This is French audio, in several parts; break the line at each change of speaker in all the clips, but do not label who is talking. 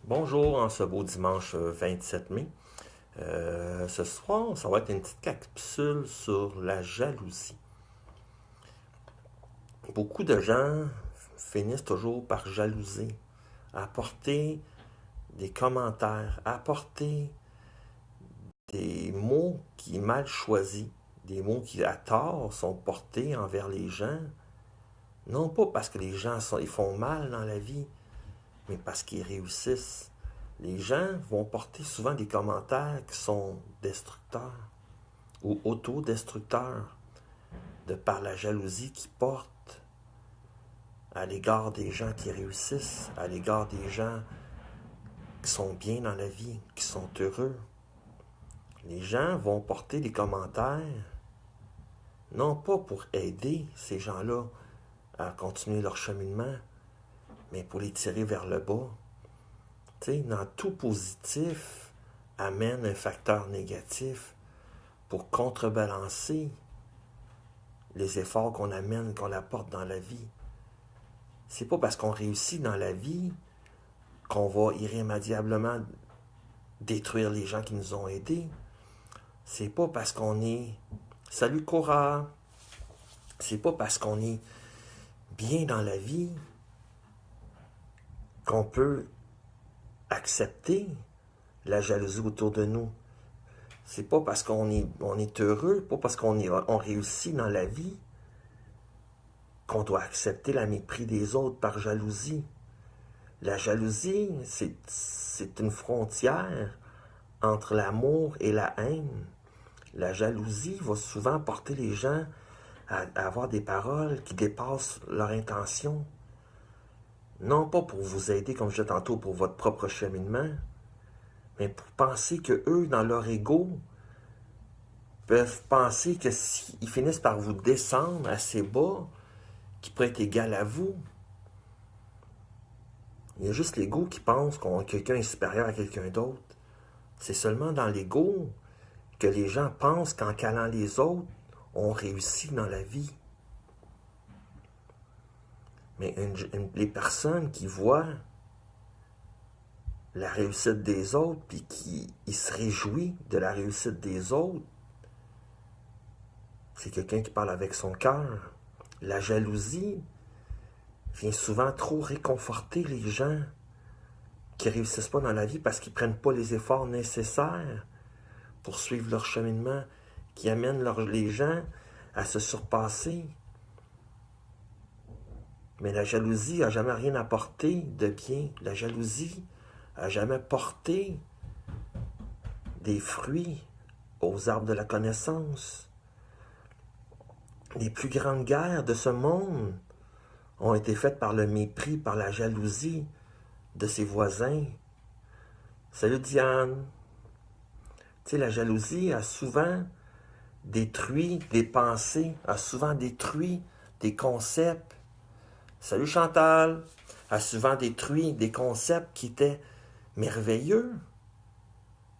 Bonjour, en ce beau dimanche 27 mai. Ce soir, ça va être une petite capsule sur la jalousie. Beaucoup de gens finissent toujours par jalouser, apporter des commentaires, apporter des mots qui mal choisis, des mots qui à tort sont portés envers les gens, non pas parce que les gens ils font mal dans la vie, mais parce qu'ils réussissent. Les gens vont porter souvent des commentaires qui sont destructeurs ou autodestructeurs de par la jalousie qu'ils portent à l'égard des gens qui réussissent, à l'égard des gens qui sont bien dans la vie, qui sont heureux. Les gens vont porter des commentaires non pas pour aider ces gens-là à continuer leur cheminement, mais pour les tirer vers le bas. Tu sais, dans tout positif amène un facteur négatif pour contrebalancer les efforts qu'on amène, qu'on apporte dans la vie. C'est pas parce qu'on réussit dans la vie qu'on va irrémédiablement détruire les gens qui nous ont aidés. C'est pas parce qu'on est salut Cora. C'est pas parce qu'on est bien dans la vie qu'on peut accepter la jalousie autour de nous. C'est pas parce qu'on est heureux, pas parce on réussit dans la vie qu'on doit accepter la mépris des autres par jalousie. La jalousie, c'est une frontière entre l'amour et la haine. La jalousie va souvent porter les gens à avoir des paroles qui dépassent leur intention. Non pas pour vous aider, comme je disais tantôt, pour votre propre cheminement, mais pour penser que eux, dans leur ego, peuvent penser que s'ils finissent par vous descendre assez bas, qu'ils pourraient être égal à vous. Il y a juste l'ego qui pense que quelqu'un est supérieur à quelqu'un d'autre. C'est seulement dans l'ego que les gens pensent qu'en calant les autres, on réussit dans la vie. Mais les personnes qui voient la réussite des autres, puis qui se réjouit de la réussite des autres, c'est quelqu'un qui parle avec son cœur. La jalousie vient souvent trop réconforter les gens qui ne réussissent pas dans la vie parce qu'ils ne prennent pas les efforts nécessaires pour suivre leur cheminement, qui amènent les gens à se surpasser. Mais la jalousie n'a jamais rien apporté de bien. La jalousie n'a jamais porté des fruits aux arbres de la connaissance. Les plus grandes guerres de ce monde ont été faites par le mépris, par la jalousie de ses voisins. Salut Diane! Tu sais, la jalousie a souvent détruit des pensées, a souvent détruit des concepts. Salut Chantal! A souvent détruit des concepts qui étaient merveilleux.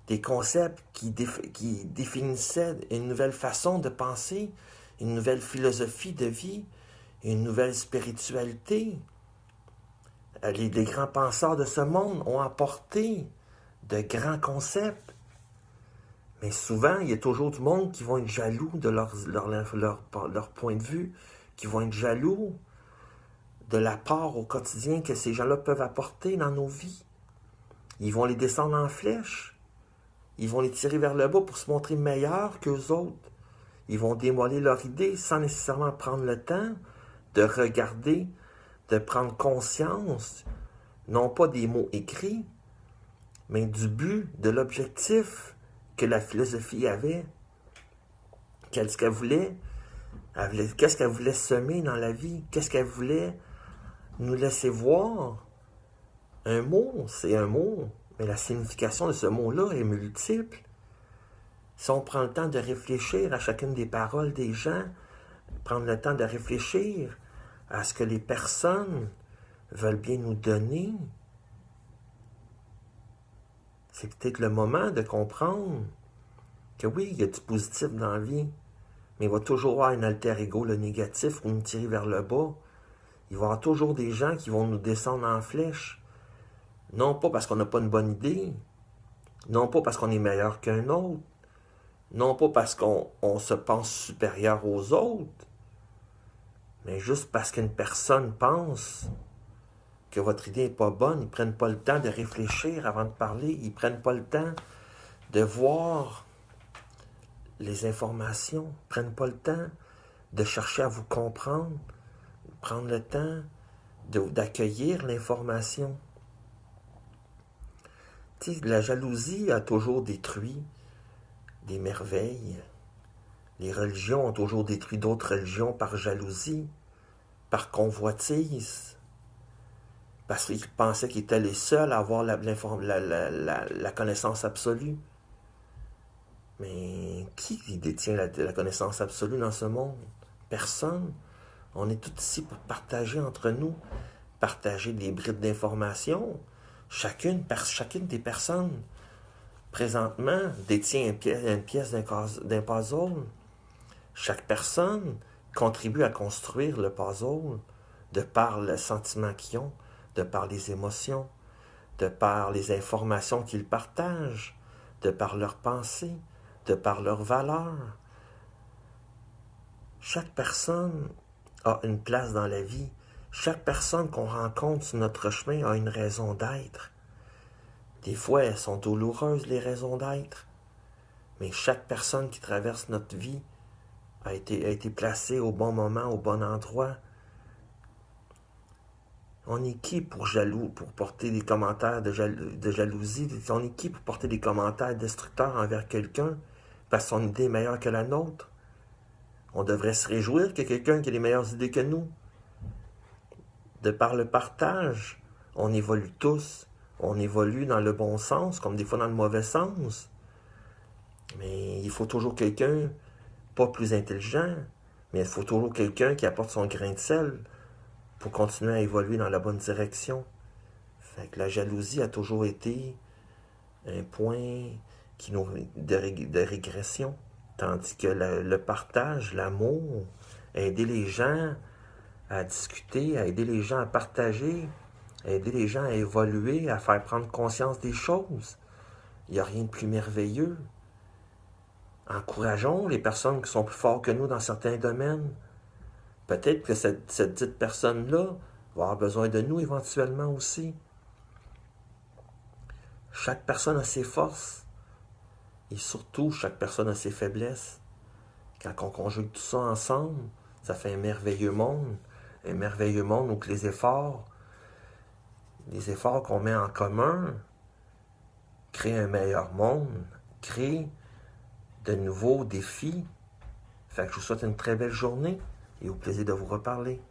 Des concepts qui définissaient une nouvelle façon de penser, une nouvelle philosophie de vie, une nouvelle spiritualité. Les grands penseurs de ce monde ont apporté de grands concepts. Mais souvent, il y a toujours du monde qui vont être jaloux de leur point de vue, qui vont être jaloux de l'apport au quotidien que ces gens-là peuvent apporter dans nos vies. Ils vont les descendre en flèche. Ils vont les tirer vers le bas pour se montrer meilleurs qu'eux autres. Ils vont démolir leur idée sans nécessairement prendre le temps de regarder, de prendre conscience, non pas des mots écrits, mais du but, de l'objectif que la philosophie avait. Qu'est-ce qu'elle voulait? Qu'est-ce qu'elle voulait semer dans la vie? Qu'est-ce qu'elle voulait nous laisser voir? Un mot, c'est un mot, mais la signification de ce mot-là est multiple. Si on prend le temps de réfléchir à chacune des paroles des gens, prendre le temps de réfléchir à ce que les personnes veulent bien nous donner, c'est peut-être le moment de comprendre que oui, il y a du positif dans la vie, mais il va toujours y avoir un alter ego, le négatif, pour nous tirer vers le bas. Il va y avoir toujours des gens qui vont nous descendre en flèche. Non pas parce qu'on n'a pas une bonne idée, non pas parce qu'on est meilleur qu'un autre, non pas parce qu'on se pense supérieur aux autres, mais juste parce qu'une personne pense que votre idée n'est pas bonne, ils ne prennent pas le temps de réfléchir avant de parler, ils ne prennent pas le temps de voir les informations, ils ne prennent pas le temps de chercher à vous comprendre, prendre le temps d'accueillir l'information. Tu sais, la jalousie a toujours détruit des merveilles. Les religions ont toujours détruit d'autres religions par jalousie, par convoitise, parce qu'ils pensaient qu'ils étaient les seuls à avoir la connaissance absolue. Mais qui détient la connaissance absolue dans ce monde? Personne. On est tous ici pour partager entre nous, partager des bribes d'informations. Chacune des personnes, présentement, détient une pièce d'un puzzle. Chaque personne contribue à construire le puzzle de par le sentiment qu'ils ont, de par les émotions, de par les informations qu'ils partagent, de par leurs pensées, de par leurs valeurs. Chaque personne a une place dans la vie. Chaque personne qu'on rencontre sur notre chemin a une raison d'être. Des fois, elles sont douloureuses, les raisons d'être. Mais chaque personne qui traverse notre vie a été placée au bon moment, au bon endroit. On est qui pour porter des commentaires de jalousie? On est qui pour porter des commentaires destructeurs envers quelqu'un parce que son idée est meilleure que la nôtre? On devrait se réjouir que quelqu'un qui a les meilleures idées que nous. De par le partage, on évolue tous. On évolue dans le bon sens, comme des fois dans le mauvais sens. Mais il faut toujours quelqu'un, pas plus intelligent, mais il faut toujours quelqu'un qui apporte son grain de sel pour continuer à évoluer dans la bonne direction. Fait que la jalousie a toujours été un point de régression. Tandis que le partage, l'amour, aider les gens à discuter, à aider les gens à partager, à aider les gens à évoluer, à faire prendre conscience des choses. Il n'y a rien de plus merveilleux. Encourageons les personnes qui sont plus fortes que nous dans certains domaines. Peut-être que cette dite personne-là va avoir besoin de nous éventuellement aussi. Chaque personne a ses forces. Et surtout, chaque personne a ses faiblesses. Quand on conjugue tout ça ensemble, ça fait un merveilleux monde. Un merveilleux monde où les efforts qu'on met en commun, créent un meilleur monde, créent de nouveaux défis. Fait que je vous souhaite une très belle journée et au plaisir de vous reparler.